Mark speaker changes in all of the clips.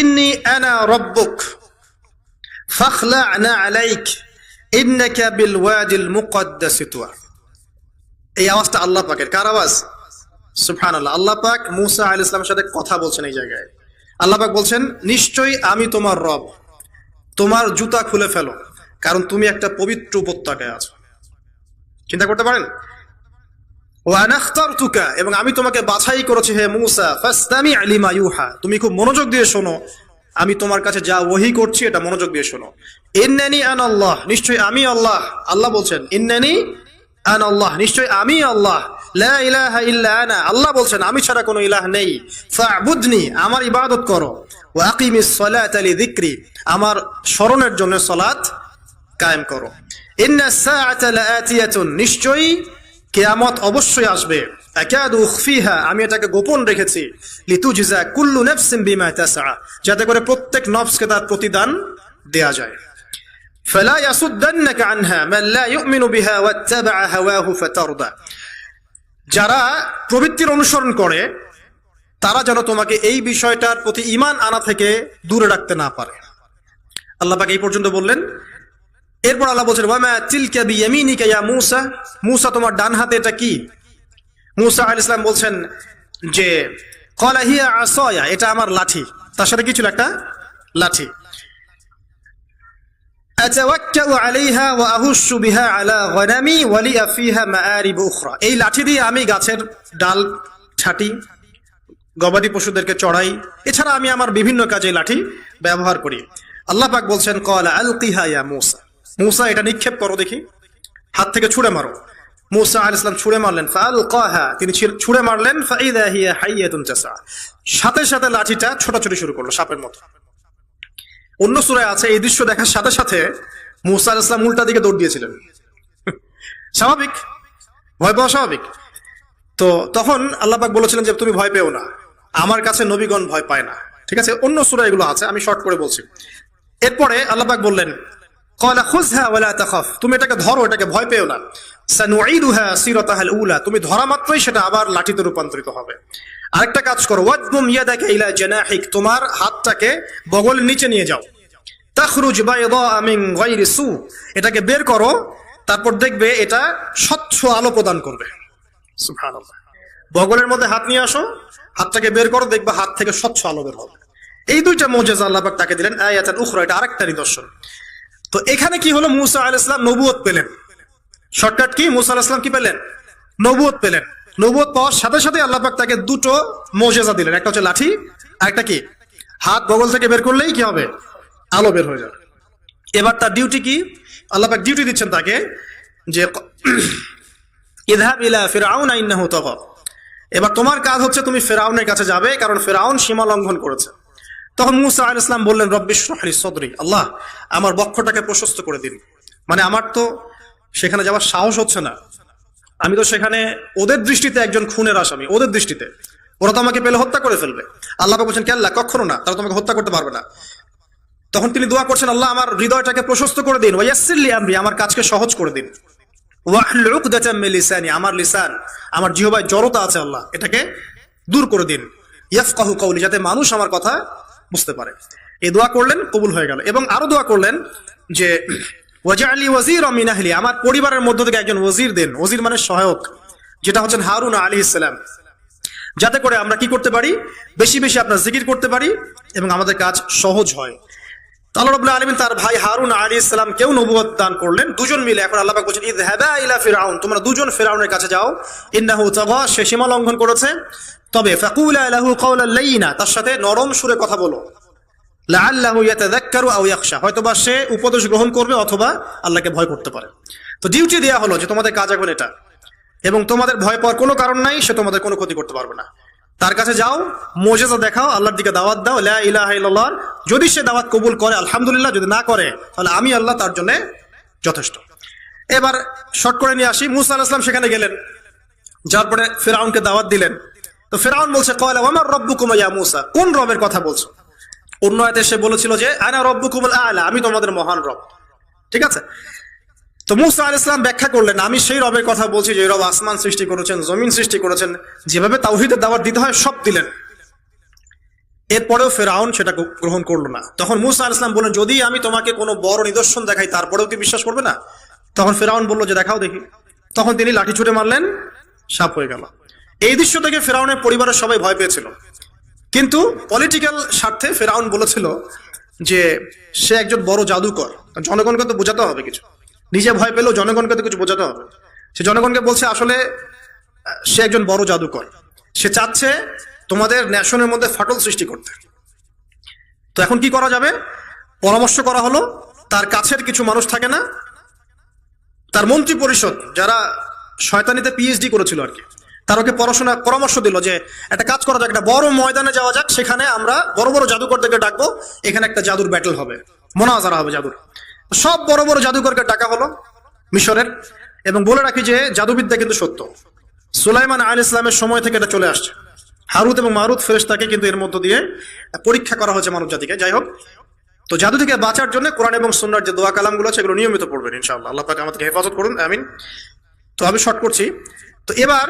Speaker 1: ইন্নী আনা রাব্বুক ফাখলা'না আলাইক ইন্নাকা বিল ওয়াদিল মুকদ্দাস তুয়া। এই আওয়াজটা আল্লাহ পাকের। কার আওয়াজ? সুবহানাল্লাহ। আল্লাহ পাক মূসা আলাইহিস সালামের সাথে কথা বলছেন এই জায়গায়। আল্লাহ পাক বলছেন, নিশ্চয়ই আমি তোমার রব, তোমার জুতা খুলে ফেলো, কারণ তুমি একটা পবিত্র উপত্যকায় আছো। চিন্তা করতে পারেন? ওয়া আনা ইখতারতুকা, এবং আমি তোমাকে বাছাই করেছি হে মূসা, ফাসতামি' লিমা ইউহা, তুমি খুব মনোযোগ দিয়ে শোনো, আমি তোমার কাছে যা ওহী করছি এটা মনোযোগ দিয়ে শোনো। ইন্নানি আনা আল্লাহ, নিশ্চয়ই আমি আল্লাহ। আল্লাহ বলছেন ইন্নানি আনা আল্লাহ, নিশ্চয়ই আমি আল্লাহ। লা ইলাহা ইল্লা আনা, আল্লাহ বলছেন আমি ছাড়া কোনো ইলাহ নেই। ফা'বুদনি, আমার ইবাদত করো। ওয়া আকিমিস সালাতা লিযিকরি, আমার স্মরণের জন্য সালাত কায়েম করো। ইন্নাস সাআতা লাআতিয়াতুন, নিশ্চয়ই কিয়ামত অবশ্যই আসবে। আকাদু উখফিহা, আমি এটাকে গোপন রেখেছি। লিতুজজা কুল্লু নাফসিন বিমা তাসআ, যাতে করে প্রত্যেক নফসকে তার প্রতিদান দেয়া যায়। ফালা ইয়াসুদ্দান্নাকা আনহা মান লা ইউমিনু বিহা ওয়াত্তাবা'a হাওয়াহু ফাতারদা, যারা প্রবৃত্তির অনুসরণ করে তারা যেন তোমাকে এই বিষয়টার প্রতি ঈমান আনা থেকে দূরে রাখতে না পারে। আল্লাহ পাক এই পর্যন্ত বললেন। এরপর আল্লাহ বলছেন, ওয়ামা তিলকা বিয়ামিনিকা ইয়া মূসা, মূসা তোমার ডান হাতে এটা কি? মূসা আলাইহিস সালাম বলছেন যে ক্বালা হিয়া আসায়া, এটা আমার লাঠি। তার সাথে কি ছিল? একটা লাঠি। আতাওয়াক্কাউ আলাইহা ওয়া আহুশু বিহা আলা গনামি ওয়া লিয়া ফিহা মাআরিব উখরা, এই লাঠি দিয়ে আমি গাছের ডাল ছাঁটি, গবাদি পশুদেরকে চড়াই, এছাড়া আমি আমার বিভিন্ন কাজে লাঠি ব্যবহার করি। আল্লাহ পাক বলছেন, ক্বালা আলকিহা ইয়া মূসা, মূসা এটা নিক্ষেপ করো দেখি, হাত থেকে ছুঁড়ে মারো। মূসা আলাইহিস সালাম ছুঁড়ে মারলেন। ফাআলকাহা, তিনি ছুঁড়ে মারলেন। ফাইযা হিয়া হাইয়াতুন তাসআ, সাথে সাথে লাঠিটা ছোটাছুটি শুরু করলো সাপের মতো। অন্য সূরায় আছে এই দৃশ্য দেখার সাথে সাথে মূসা আলাইহিস সালাম উল্টা দিকে দৌড় দিয়েছিলেন। স্বাভাবিক, ভয় পাওয়া স্বাভাবিক। তো তখন আল্লাহ পাক বলেছিলেন যে তুমি ভয় পেও না, আমার কাছে নবীগণ ভয় পায় না। ঠিক আছে, অন্য সূরায় এগুলো আছে, আমি শর্ট করে বলছি। এরপরে আল্লাহ পাক বললেন, ক্বালা খুযহা ওয়া লা তাখাফ, তুমি এটাকে ধরো, এটাকে ভয় পেও না। সানুঈদুহা সিরাতাহাল উলা, তুমি ধরা মাত্রই সেটা আবার লাঠিতে রূপান্তরিত হবে। আরেকটা কাজ করো, ওয়াদমুম ইয়াদাকা ইলা জানাহিক, তোমার হাতটাকে বগলের নিচে নিয়ে যাও। তাখরুজ বাইদা মিন গায়রি সু, এটাকে বের করো, তারপর দেখবে এটা স্বচ্ছ আলো প্রদান করবে। সুবহানাল্লাহ। বগলের মধ্যে হাত নিয়ে আসো, হাতটাকে বের করো, দেখবে হাত থেকে স্বচ্ছ আলো বের হবে। এই দুইটা মুজিজা আল্লাহ পাক তাকে দিলেন। আয়াতান উখরা, এটা আরেকটা নিদর্শন। তো এখানে কি হলো? মূসা আলাইহিস সালাম নবুয়ত পেলেন। Shortcut key? মূসা আলাইহিস সালাম কি পেলেন? নবুয়ত পেলেন। নবুয়ত পাওয়ার সাথে সাথে আল্লাহ পাক তাকে দুটো মুজিজা দিলেন। একটা হচ্ছে লাঠি, আরেকটা কি? হাত বগল থেকে বের করলেই কি হবে? আলো বের হয়ে যাবে। এবার তার ডিউটি কি? আল্লাহ পাক ডিউটি দিচ্ছেন তাকে যে ইযহাব ইলা ফিরআউনা ইন্নাহু তাগা, এবার তোমার কাজ হচ্ছে তুমি ফিরআউনের কাছে যাবে, কারণ ফিরআউন সীমা লঙ্ঘন করেছে। তখন মূসা আলাইহিস সালাম বললেন, রব্বি ইশরাহ লি সাদরি, আল্লাহ আমার বক্ষটাকে প্রশস্ত করে দিন। মানে আমার তো সেখানে যাওয়ার সাহস হচ্ছে না, আমি তো সেখানে ওদের দৃষ্টিতে একজন খুনের আসামি, ওদের দৃষ্টিতে ওরা তো আমাকে পেলে হত্যা করে ফেলবে। আল্লাহ পাক বলছেন, কেল্লা, কখনো না, তারা তোমাকে হত্যা করতে পারবে না। তখন তিনি দোয়া করছেন, আল্লাহ আমার হৃদয়টাকে প্রশস্ত করে দিন, ওয়া ইয়াসসির লি আমরি, আমার কাজকে সহজ করে দিন। ওয়াহলুল উকদাতাম মিন লিসানি, আমার লিসান, আমার জিহ্বায় জড়তা আছে, আল্লাহ এটাকে দূর করে দিন। ইয়াফকাহু কওলি, যাতে মানুষ আমার কথা বুঝতে পারে। এই দোয়া করলেন, কবুল হয়ে গেল। এবং আরো দোয়া করলেন যে ওয়াজআলি ওয়াজিরাম মিন আহলি, আমার পরিবারের মধ্য থেকে একজন ওয়াজির দেন। ওয়াজির মানে সহায়ক, যেটা হচ্ছেন হারুন আলাইহিস সালাম, যাতে করে আমরা কি করতে পারি? বেশি বেশি আপনার জিকির করতে পারি এবং আমাদের কাজ সহজ হয়। আল্লাহ রাব্বুল আলামিন তার ভাই হারুন আলাইহিস সালাম কেউ নবুয়ত দান করলেন, দুজন মিলে। এখন আল্লাহ পাক বলেন, ইযহাবা ইলা ফিরআউন, তোমরা দুজন ফিরআউনের কাছে যাও, ইন্নাহু তাগা, সে সীমা লঙ্ঘন করেছে। তবে ফাকুলা লাহু কাওলান লাইয়িনা, তার সাথে নরম সুরে কথা বলো। লাআল্লাহু ইয়াতাযাক্কারু আও ইয়াখশা, হয়তোবা সে উপদেশ গ্রহণ করবে অথবা আল্লাহকে ভয় করতে পারে। তো ডিউটি দেয়া হলো যে তোমাদের কাজ এখন এটা, এবং তোমাদের ভয় পাওয়ার কোনো কারণ নাই, সে তোমাদের কোনো ক্ষতি করতে পারবে না। তার কাছে যাও, মুজিজা দেখাও, আল্লাহর দিকে দাওয়াত দাও, লা ইলাহা ইল্লাল্লাহ। যদি সে দাওয়াত কবুল করে আলহামদুলিল্লাহ, যদি না করে তাহলে আমি আল্লাহ তার জন্য যথেষ্ট। এবার শর্ট করে নিয়ে আসি, মূসা আলাইহিস সালাম সেখানে গেলেন, যার পরে ফিরআউনকে দাওয়াত দিলেন। তো ফিরআউন বলছে, ক্বালা ওয়া মার রাব্বুকুম ইয়া মূসা, কোন রবের কথা বলছো? অন্য আয়াতে সে বলেছিল যে আনা রাব্বুকুমুল আ'লা, আমি তোমাদের মহান রব। ঠিক আছে, তো মূসা আলাইহিস সালাম ব্যাখ্যা করলেন, আমি সেই রবের কথা বলছি যে রব আসমান সৃষ্টি করেছেন, জমিন সৃষ্টি করেছেন, যেভাবে তাওহীদের দাওয়াত দিতে হয় সব দিলেন। এরপরেও ফেরাউন সেটা গ্রহণ করলো না। তখন মুসা আলাইহিস সালাম বললেন, যদি আমি তোমাকে কোনো বড় নিদর্শন দেখাই তারপরেও কি বিশ্বাস করবে না? তখন ফেরাউন বলল যে দেখাও দেখি। তখন তিনি লাঠি ছুঁড়ে মারলেন, সাপ হয়ে গেল। এই দৃশ্য থেকে ফেরাউনের পরিবারের সবাই ভয় পেয়েছিল, কিন্তু পলিটিক্যাল স্বার্থে ফেরাউন বলেছিল যে সে একজন বড় জাদুকর, জনগণকে তো বোঝাতে হবে কিছু, নিজে ভয় পেলেও জনগণকে তো কিছু বোঝাতে হবে। সে জনগণকে বলছে আসলে সে একজন বড় জাদুকর, সে চাচ্ছে তোমাদের ন্যাশনের মধ্যে ফাটল সৃষ্টি করতে। তো এখন কি করা যাবে? পরামর্শ করা হলো, তার কাছের কিছু মানুষ থাকে না, তার মন্ত্রী পরিষদ যারা শয়তানিতে পিএইচডি করেছিল আর কি, তার ওকে পরামর্শ দিল যে একটা কাজ করা যাক, একটা বড় ময়দানে যাওয়া যাক, সেখানে আমরা বড় বড় জাদুকরদেরকে ডাকবো, এখানে একটা জাদুর ব্যাটল হবে, মোনাজারা হবে জাদুর। সব বড় বড় জাদুকরকে ডাকা হলো মিশরের। এবং বলে রাখি যে জাদুবিদ্যা কিন্তু সত্য, সুলাইমান আলাইহিস সালামের সময় থেকে এটা চলে আসছে। হারুত এবং মারুত ফেরেশতাকে কিন্তু এর মধ্য দিয়ে পরীক্ষা করা হয়েছে মানব জাতিকে। যাই হোক, তো জাদু থেকে বাঁচার জন্য কোরআন এবং সুন্নাহর যে দোয়া কালামগুলো আছে এগুলো নিয়মিত পড়বেন ইনশাআল্লাহ। আল্লাহ পাক আমাদেরকে হেফাজত করুন, আমিন। তো আমি শর্ট করছি। তো এবার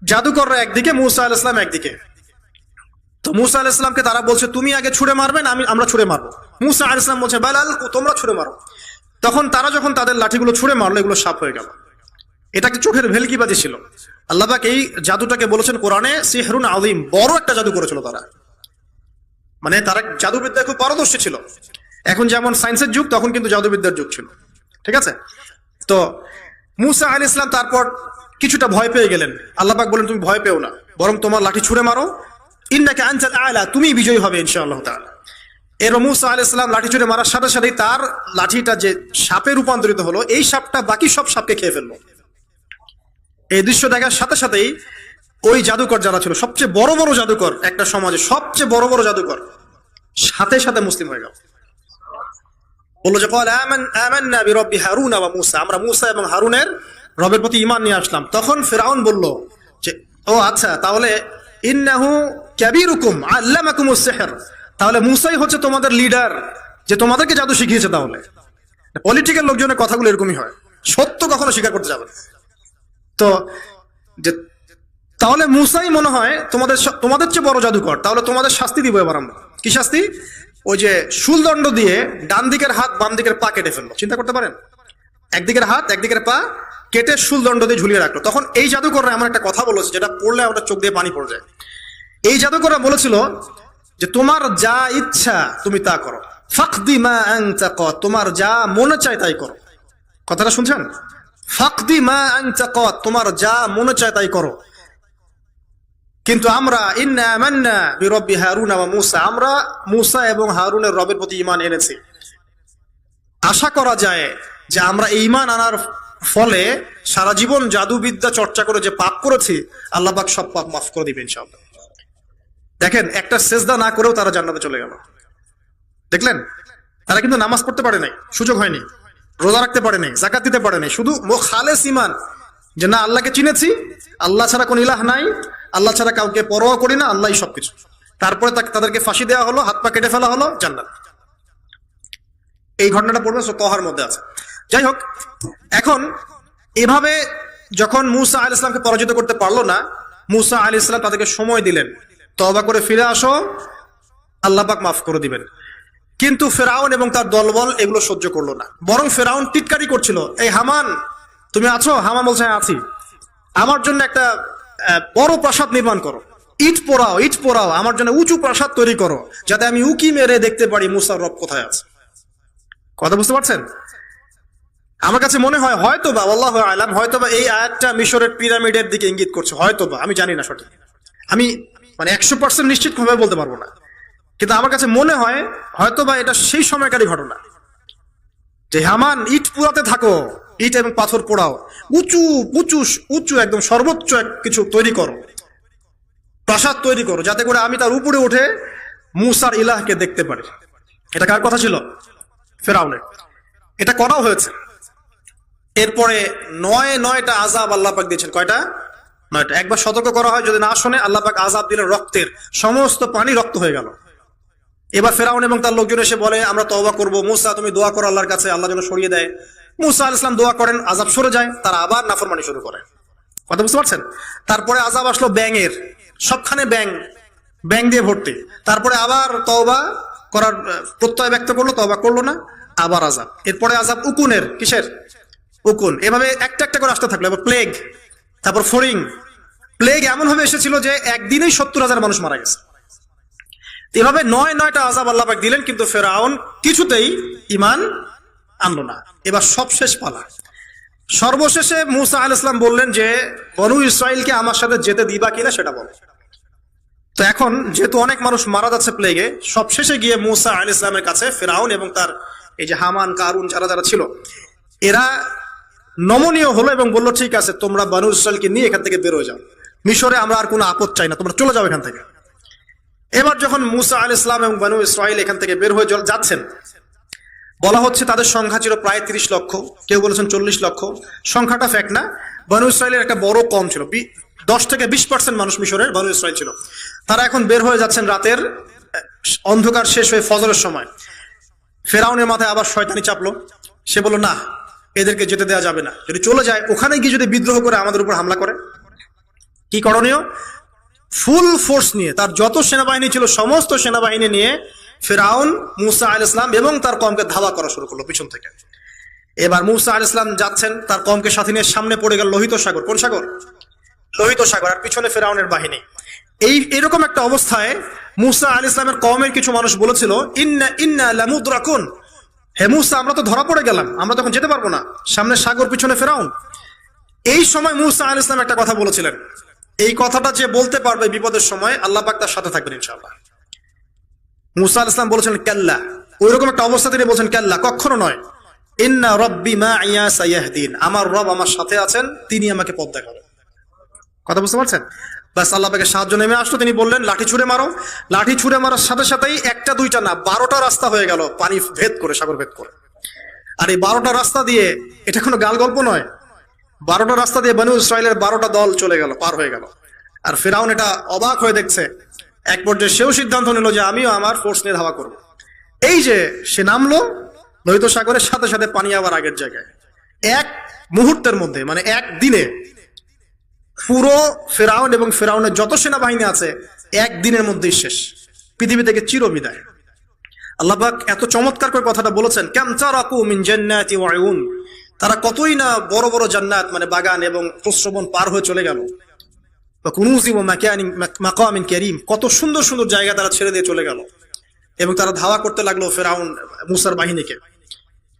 Speaker 1: জাদুকররা একদিকে, মুসা আলাইহিস সালাম একদিকে। তো মুসা আলাইহিস সালামকে তারা বলছে তুমি আগে ছুঁড়ে মারবে না আমরা ছুঁড়ে মারবো। মুসা আলাইহিস সালাম বলছে বালাল তোমরা ছুঁড়ে মারো। তখন তারা যখন তাদের লাঠিগুলো ছুঁড়ে মারলো, এগুলো সাপ হয়ে গেল। এটা কি চোখের ভেলকিবাজি ছিল? আল্লাহ পাক এই জাদুটাকে বলেছেন কোরআনে সিহরুন আযীম, বড় একটা জাদু করেছিল তারা। মানে তারা জাদুবিদ্যায় খুব পারদর্শী ছিল। এখন যেমন সায়েন্সের যুগ, তখন কিন্তু জাদুবিদ্যার যুগ ছিল, ঠিক আছে? তো মুসা আলাইহিস সালাম তারপর কিছুটা ভয় পেয়ে গেলেন। আল্লাহ পাক বলেন তুমি ভয় পেও না, বরং তোমার লাঠি ছুঁড়ে মারো, ইন্নাকা আনতাল আ'লা, তুমি বিজয়ী হবে ইনশাআল্লাহ তাআলা। এরপর মুসা আলাইহিস সালাম লাঠি ছুঁড়ে মারার সাথে সাথেই তার লাঠিটা যে সাপে রূপান্তরিত হলো, এই সাপটা বাকি সব সাপকে খেয়ে ফেললো। এই দৃশ্য দেখার সাথে সাথেই ওই জাদুকর যারা ছিল, সবচেয়ে বড় বড় জাদুকর, একটা সমাজে সবচেয়ে বড় বড় জাদুকর, সাথে সাথে মুসলিম হয়ে গেল। বললো যে ক্বাল আমান্না বিরব্বি হারুন ওয়া মুসা, আমরা মুসা এবং হারুনের রবের প্রতি ঈমান নিয়ে আসলাম। তখন ফিরআউন বলল যে ও আচ্ছা, তাহলে ইন্নাহু কাবীরুকুম আল্লামাকুমুস সিহর, তাহলে মুসাই হচ্ছে তোমাদের লিডার, যে তোমাদেরকে জাদু শিখিয়েছে। তাহলে পলিটিক্যাল লোকজনের কথাগুলো এরকমই হয়, সত্য কখনো স্বীকার করতে যাবে না। তো যে তাহলে মুসাই মনে হয় তোমাদের চেয়ে বড় জাদুকর, তাহলে তোমাদের শাস্তি দিব এবার আমরা। কি শাস্তি? ওই যে শুলদণ্ড দিয়ে ডান দিকের হাত বাম দিকের পা কেটে ফেললো। চিন্তা করতে পারেন, একদিকের হাত একদিকের পা কেটে শুলদণ্ড দিয়ে ঝুলিয়ে রাখলো। তখন এই জাদুকররা এমন একটা কথা বলেছে যেটা পড়লে আমাদের চোখ দিয়ে পানি পড়ে যায়। এই জাদুকররা বলেছিল যে তোমার যা ইচ্ছা তুমি তা করো, ফাকদি মা আনতা ক, তোমার যা মনে চায় তাই করো। কথাটা শুনছেন? ফাকদি মা আনতা ক, তোমার যা মনে চায় তাই করো। কিন্তু আমরা ইন্না আমান্না বিরব্বি হারুন ওয়া মুসা, আমরা মুসা এবং হারুনের রবের প্রতি ঈমান এনেছি। আশা করা যায় যে আমরা এই ঈমান আনার ফলে সারা জীবন জাদুবিদ্যা চর্চা করে যে পাপ করেছি, আল্লাহ পাক সব পাপ মাফ করে দিবেন ইনশাআল্লাহ। দেখেন, একটা সেজদা না করেও তারা জান্নাতে চলে গেল। দেখলেন, তারা কিন্তু নামাজ পড়তে পারে নাই, সুযোগ হয়নি, রোজা রাখতে পারে নাই, যাকাত দিতে পারে নাই, শুধু খালেস ঈমান যে না আল্লাহকে চিনেছি, আল্লাহ ছাড়া কোন ইলাহ নাই, আল্লাহ ছাড়া কাউকে পরোয়া করি না, আল্লাহই সবকিছু। তারপরে তাদেরকে ফাঁসি দেওয়া হলো, হাত পা কেটে ফেলা হলো, জান্নাত। এই ঘটনাটা পড়বে তহার মধ্যে আছে। যাই হোক, এখন এভাবে যখন মুসা আলাইহিস সালামকে পরাজিত করতে পারলো না, মুসা আলাইহিস সালাম তাদেরকে সময় দিলেন, তওবা করে ফিরে আসো, আল্লাহ পাক মাফ করে দিবেন। কিন্তু ফেরাউন এবং তার দলবল এগুলো সহ্য করলো না, বরং ফেরাউন টিটকারি করছিল, এই হামান তুমি আছো? হামান বলছে হ্যাঁ আছি, আমার জন্য একটা বড় প্রাসাদ নির্মাণ করো, ইট পোড়াও, আমার জন্য উঁচু প্রাসাদ তৈরি করো, যাতে আমি উকি মেরে দেখতে পারি মুসার রব কোথায় আছে। কথা বুঝতে পারছেন? আমার কাছে মনে হয় হয়তোবা, আল্লাহু আ'লাম, হয়তোবা এই আয়াতটা মিশরের পিরামিডের দিকে ইঙ্গিত করছে, হয়তোবা, আমি জানি না সঠিক, আমি মানে 100% নিশ্চিত ভাবে বলতে পারবো না, কিন্তু আমার কাছে মনে হয় হয়তোবা এটা সেই সময়কারই ঘটনা যে হামান ইট পোড়াতে থাকো, ইট এবং পাথর পোড়াও, উঁচু উঁচু উঁচু একদম সর্বোচ্চ কিছু তৈরি করো, প্রাসাদ তৈরি করো, যাতে করে আমি তার উপরে উঠে মুসার ইলাহকে দেখতে পারি। এটা কার কথা ছিল? ফেরাউনের। এটা করাও হয়েছে। এরপরে 9টা আযাব আল্লাহ পাক দিয়েছেন। কয়টা? 9টা। একবার সতর্ক করা হয়, যদি না শোনে আল্লাহ পাক আযাব দিলেন, রক্তের সমস্ত পানি রক্ত হয়ে গেল। এবার ফেরাউন এবং তার লোকজন এসে বলে আমরা তওবা করব, মুসা তুমি দোয়া করো আল্লাহর কাছে, আল্লাহ যেন সরিয়ে দেয়। মুসা আলাইহিস সালাম দোয়া করেন, আযাব সরে যায়, তারা আবার নাফরমানি শুরু করে। কথা বুঝতে পারছেন? তারপরে আযাব আসলো ব্যাঙের, সবখানে ব্যাঙ, ব্যাংক দিয়ে ভর্তি। তারপরে আবার তওবা করার প্রত্যয় ব্যক্ত করলো, তওবা করলো না, আবার আযাব। এরপরে আযাব উকুনের, কিসের? উকুন। এভাবে একটা একটা করে আসতে থাকলো। এবার প্লেগ, তারপর ফড়িং। প্লেগ এমন ভাবে এসেছিল যে একদিনেই 70,000 মানুষ মারা গেছে। এভাবে 9টা আযাব আল্লাহ পাক দিলেন, কিন্তু ফেরাউন কিছুতেই ঈমান আনলো না। এবার সবশেষ পালা। সর্বশেষে মূসা আলাইহিস সালাম বললেন যে বনু ইসরাইলকে আমার সাথে যেতে দিবা কিনা সেটা বলো। তো এখন যেহেতু অনেক মানুষ মারা যাচ্ছে প্লেগে, সবশেষে গিয়ে মূসা আলাইহিস সালামের কাছে ফেরাউন এবং তার এই যে হামান, কারুন, যারা যারা ছিল, এরা নমনীয় হলো এবং বলল, ঠিক আছে, তোমরা বনু ইসরাইলকে নিয়ে এখান থেকে বের হয়ে যাও, মিশরে আমরা আর কোনো আপদ চাই না, তোমরা চলে যাও এখান থেকে। এবার যখন মূসা আলাইহিস সালাম এবং বনু ইসরাইল এখান থেকে বের হয়ে যাচ্ছেন, বলা হচ্ছে তাদের সংখ্যা ছিল প্রায় 30 লক্ষ, কেউ বলেছেন 40 লক্ষ। সংখ্যাটা ফ্যাক্ট না। বনু ইসরাইলের একটা বড় কম ছিল, 10 থেকে 20% মানুষ মিশরের বনু ইসরাইল ছিল। তারা এখন বের হয়ে যাচ্ছেন রাতের অন্ধকার শেষ হয়ে ফজরের সময়। ফেরাউনের মাথায় আবার শয়তানি চাপলো। সে বলল, না, এদেরকে যেতে দেওয়া যাবে না, যদি চলে যায় ওখানে গিয়ে যদি বিদ্রোহ করে আমাদের উপর হামলা করে, কি করণীয়? ফুল ফোর্স নিয়ে, তার যত সেনাবাহিনী ছিল সমস্ত সেনাবাহিনী নিয়ে ফেরাউন মূসা আলাইহিস সালাম এবং তার কওমকে ধাওয়া করা শুরু করলো পিছন থেকে। এবার মূসা আলাইহিস সালাম যাচ্ছেন, তার কওমকে সাথে নিয়ে সামনে পড়ে গেল লোহিত সাগর। কোন সাগর? লোহিত সাগর। আর পিছনে ফেরাউনের বাহিনী। এরকম একটা অবস্থায় মূসা আলাইহিস সালামের কওমের কিছু মানুষ বলেছিল, ইন্না লামুদরাকুন, হে মূসা, আমরা তো ধরা পড়ে গেলাম, আমরা তখন যেতে পারবো না, সামনে সাগর, পিছনে ফেরাউন। এই সময় মূসা আলাইহিস সালাম একটা কথা বলেছিলেন, এই কথাটা যে বলতে পারবে বিপদের সময়, আল্লাহ পাক তার সাথে থাকবেন ইনশাআল্লাহ। মূসা আলাইহিস সালাম বলেছেন কাল্লা। ওইরকম একটা অবস্থা তিনি বলছেন কাল্লা, কখনো নয়। ইন্না রাব্বি মাইয়া সায়াহদিন, আমার রব আমার সাথে আছেন, তিনি আমাকে পথ দেখাবেন। কথা বুঝতে পারছেন? বাস আল্লাহ পাকের সাহায্য নেমে আসলো। তিনি বললেন, লাঠি ছুঁড়ে মারো। লাঠি ছুঁড়ে মারার সাথে সাথেই একটা দুইটা না, 12টা রাস্তা হয়ে গেল, পানি ভেদ করে, সাগর ভেদ করে। আর এই 12টা রাস্তা দিয়ে, এটা কোনো গাল গল্প নয়, 12টা রাস্তা দিয়ে বনু ইসরাইলের 12টা দল চলে গেল, পার হয়ে গেল। আর ফেরাউন এটা অবাক হয়ে দেখছে। এক পর্যায়ে সেও সিদ্ধান্ত নিল যে আমিও আমার ফোর্স নিয়ে ধাওয়া করব। এই যে সে নামলো লোহিত সাগরের, সাথে সাথে পানি আবার আগের জায়গায়। এক মুহূর্তের মধ্যে, মানে এক দিনে পুরো ফেরাউন এবং ফেরাউনের যত সেনাবাহিনী আছে একদিনের মধ্যেই শেষ, পৃথিবী থেকে চিরবিদায়। আল্লাহ পাক এত চমৎকার করে কথাটা বলেছেন, কাম তারাকু মিন জান্নাতি ওয়া উয়ুন, তারা কতই না বড় বড় জান্নাত মানে বাগান এবং প্রশ্রবণ পার হয়ে চলে গেল। কুনুজি ওয়া মাকামিন কারীম, কত সুন্দর সুন্দর জায়গা তারা ছেড়ে দিয়ে চলে গেল। এবং তারা ধাওয়া করতে লাগলো ফেরাউন মূসার বাহিনীকে।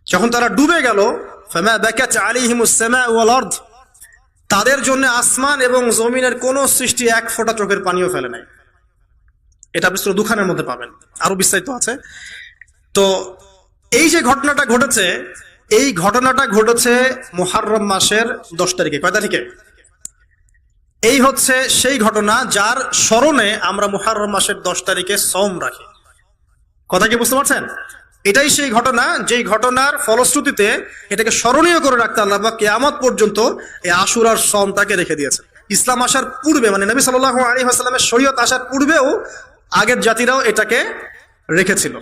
Speaker 1: যখন তারা ডুবে গেল, ফামা বাকাত আলাইহিমুস সামাউ ওয়াল আরদ, তাদের জন্য আসমান এবং জমিনের কোন সৃষ্টি এক ফোঁটা চোখের পানিও ফেলে নাই। এটা আপনি সূরা দুখানের মধ্যে পাবেন, আরো বিস্তারিত আছে। তো এই যে ঘটনাটা ঘটেছে, এই ঘটনাটা ঘটেছে মুহররম মাসের 10 তারিখে। কয় তারিখে? এই হচ্ছে সেই ঘটনা যার স্মরণে আমরা মুহররম মাসের 10 তারিখে সওম রাখি। কথা কি বুঝতে পারছেন? এটাই সেই ঘটনা, যেই ঘটনার ফলশ্রুতিতে এটাকে স্মরণীয় করে রাখতে আল্লাহ পাক কিয়ামত পর্যন্ত এই আশুরার সওমটাকে রেখে দিয়েছেন। ইসলাম আসার পূর্বে, মানে নবী সাল্লাল্লাহু আলাইহি ওয়াসাল্লামের শরীয়ত আসার পূর্বেও আগের জাতিরাও এটাকে রেখেছিল।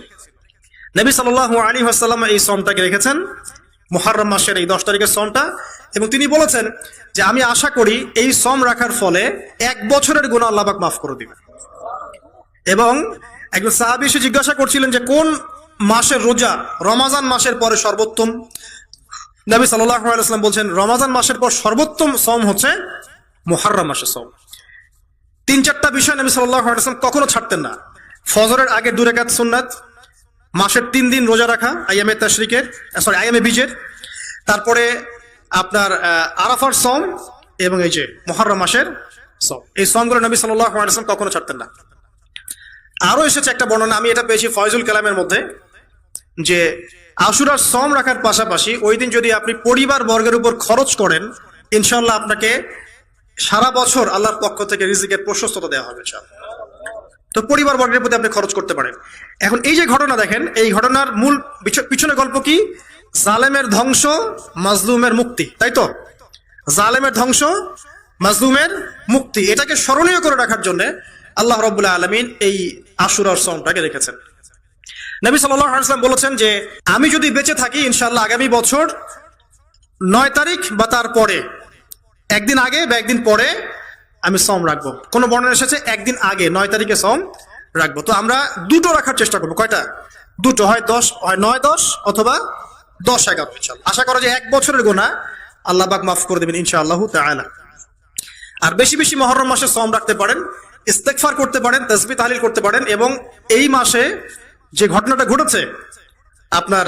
Speaker 1: নবী সাল্লাল্লাহু আলাইহি ওয়াসাল্লাম এই সওমটাকে রেখেছেন, মুহররম মাসের এই 10 তারিখের সওমটা। এবং তিনি বলেছেন যে আমি আশা করি এই সওম রাখার ফলে 1 বছরের গুনাহ আল্লাহ পাক মাফ করে দিবেন। এবং একজন সাহাবী এসে জিজ্ঞাসা করছিলেন যে কোন মাসের রোজা রমাজান মাসের পরে সর্বোত্তম। নবী সাল্লাল্লাহু আলাইহি ওয়াসাল্লাম বলছেন রমাজান মাসের পর সর্বোত্তম সওম হচ্ছে মুহররম মাসের সওম। 3-4টা বিষয় নবী সাল্লাল্লাহু আলাইহি ওয়াসাল্লাম কখনো ছাড়তেন না। ফজরের আগে 2 রাকাত সুন্নাত, মাসের 3 দিন রোজা রাখা, আইয়ামে তাশরিকের, আইয়ামে বীজের, তারপরে আপনার আরাফার সওম, এবং এই যে মুহররম মাসের সওম। এই সওমগুলো নবী সাল্লাল্লাহু আলাইহি ওয়াসাল্লাম কখনো ছাড়তেন না। আরো এসেছে একটা বর্ণনা, আমি এটা পেয়েছি ফয়জুল কালামের মধ্যে, যে আশুরার সওম রাখার পাশাপাশি ওই দিন যদি আপনি পরিবার বর্গের উপর খরচ করেন, ইনশাআল্লাহ আপনাকে সারা বছর আল্লাহর পক্ষ থেকে রিজিকের প্রশস্ততা দেওয়া হবে ইনশাআল্লাহ। তো পরিবার বর্গের প্রতি আপনি খরচ করতে পারেন। এখন এই যে ঘটনা দেখেন, এই ঘটনার মূল পিছনে গল্প কি? জালেমের ধ্বংস, মাজলুমের মুক্তি, তাই তো? জালেমের ধ্বংস, মাজলুমের মুক্তি, এটাকে স্মরণীয় করে রাখার জন্য আল্লাহ রাব্বুল আলামিন এই আশুরার সওমটাকে রেখেছেন। নবী সাল্লাল্লাহু আলাইহি ওয়াসাল্লাম বলেছেন যে আমি যদি বেঁচে থাকি ইনশাআল্লাহ আগামী বছর 9 তারিখ বা তার পরে, একদিন আগে বা একদিন পরে আমি সম রাখবো। কোনো বর্ণনা এসেছে একদিন আগে 9 তারিখে সম রাখবো। তো আমরা দুটো রাখার চেষ্টা করবো। কয়টা? দুটো, হয় 10, হয় 9-10 অথবা 10-11 ইনশাআল্লাহ। আশা করা যে 1 বছরের গুনাহ আল্লাহ পাক মাফ করে দেবেন ইনশাআল্লাহ তাআলা। আর বেশি বেশি মুহররম মাসে সম রাখতে পারেন, ইস্তেগফার করতে পারেন, তাসবিহ তাহলিল করতে পারেন। এবং এই মাসে যে ঘটনাটা ঘটেছে আপনার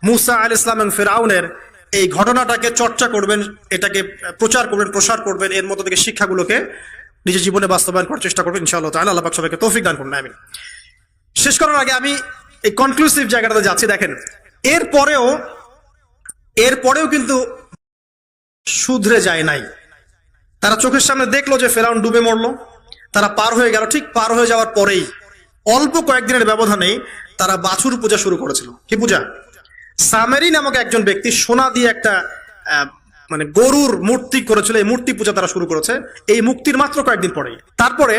Speaker 1: মূসা আলাইহিস সালাম এবং ফিরআউনের, এই ঘটনাটাকে চর্চা করবেন, এটাকে প্রচার করবেন, প্রসার করবেন, এর মধ্যে থেকে শিক্ষাগুলোকে নিজের জীবনে বাস্তবায়ন করার চেষ্টা করবেন ইনশাআল্লাহ তাআলা। আল্লাহ পাক সবাইকে তৌফিক দান করুন, আমিন। শেষ করার আগে আমি এই কনক্লুসিভ জায়গাটাতে যাচ্ছি। দেখেন, এরপরেও কিন্তু শুধরে যায় নাই। তারা চোখের সামনে দেখলো যে ফেরাউন ডুবে মরলো, তারা পার হয়ে গেল। ঠিক পার হয়ে যাওয়ার পরেই অল্প কয়েকদিনের ব্যবধানেই তারা বাছুর পূজা শুরু করেছিল। কি পূজা? সামেরি নামক একজন ব্যক্তি সোনা দিয়ে একটা মানে গরুর মূর্তি করেছিল, এই মূর্তি পূজা তারা শুরু করেছে এই মুক্তির মাত্র কয়েকদিন পরেই। তারপরে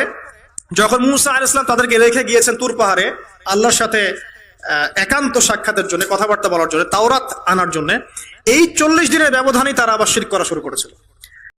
Speaker 1: যখন মূসা আলাইহিস সালাম তাদেরকে রেখে গিয়েছেন তুর পাহাড়ে আল্লাহর সাথে একান্ত সাক্ষাতের জন্য, কথাবার্তা বলার জন্য, তাওরাত আনার জন্য, এই 40 দিনের ব্যবধানেই তারা আবার শিরক করা শুরু করেছিল।